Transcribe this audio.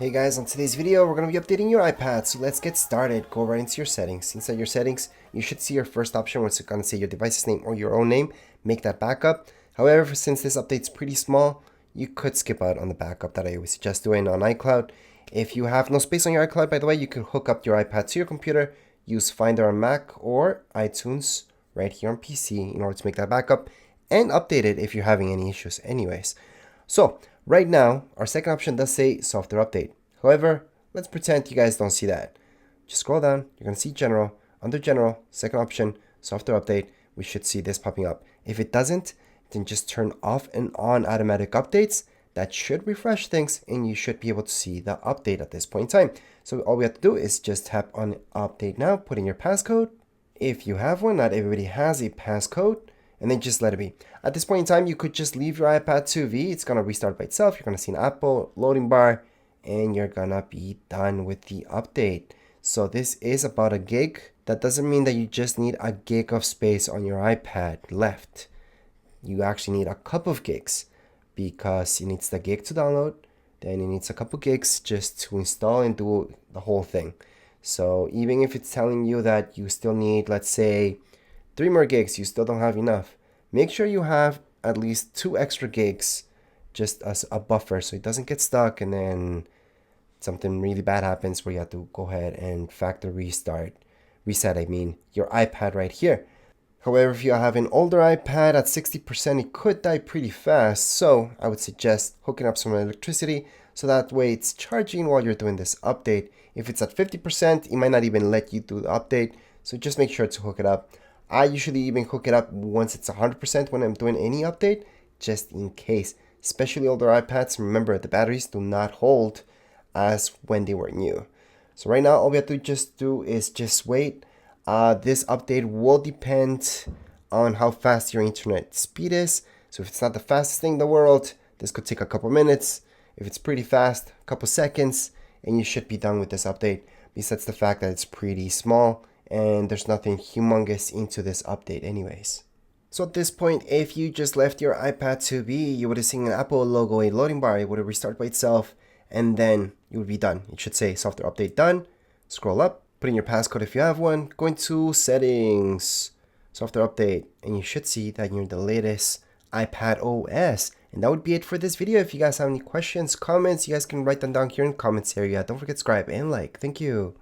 Hey guys, on today's video we're going to be updating your iPad, so let's get started. Go right into your settings. Inside your settings, you should see your first option where it's going to say your device's name or your own name. Make that backup. However, since this update's pretty small, you could skip out on the backup that I always suggest doing on iCloud. If you have no space on your iCloud, by the way, you can hook up your iPad to your computer, use Finder on Mac or iTunes right here on PC in order to make that backup and update it if you're having any issues anyways. So right now, our second option does say software update. However, let's pretend you guys don't see that. Just scroll down, you're going to see general. Under general, second option, software update, we should see this popping up. If it doesn't, then just turn off and on automatic updates. That should refresh things and you should be able to see the update at this point in time. So all we have to do is just tap on update now, put in your passcode. If you have one, not everybody has a passcode, and then just let it be. At this point in time, you could just leave your iPad 2V. It's going to restart by itself. You're going to see an Apple loading bar, and you're going to be done with the update. So this is about a gig. That doesn't mean that you just need a gig of space on your iPad left. You actually need a couple of gigs because it needs the gig to download. Then it needs a couple gigs just to install and do the whole thing. So even if it's telling you that you still need, let's say, 3 more gigs, you still don't have enough. Make sure you have at least 2 extra gigs just as a buffer so it doesn't get stuck and then something really bad happens where you have to go ahead and factory reset your iPad right here. However, if you have an older iPad at 60%, it could die pretty fast. So I would suggest hooking up some electricity so that way it's charging while you're doing this update. If it's at 50%, it might not even let you do the update. So just make sure to hook it up. I usually even hook it up once it's 100% when I'm doing any update, just in case. Especially older iPads, remember the batteries do not hold as when they were new. So right now, all we have to just do is just wait. This update will depend on how fast your internet speed is. So if it's not the fastest thing in the world, this could take a couple minutes. If it's pretty fast, a couple seconds, and you should be done with this update. Besides the fact that it's pretty small and there's nothing humongous into this update anyways. So at this point, if you just left your iPad 2B, you would have seen an Apple logo, a loading bar, it would have restarted by itself, and then you would be done. It should say software update done. Scroll up, put in your passcode if you have one, go into settings, software update, and you should see that you're in the latest iPadOS. And that would be it for this video. If you guys have any questions, comments, you guys can write them down here in the comments area. Don't forget to subscribe and like. Thank you.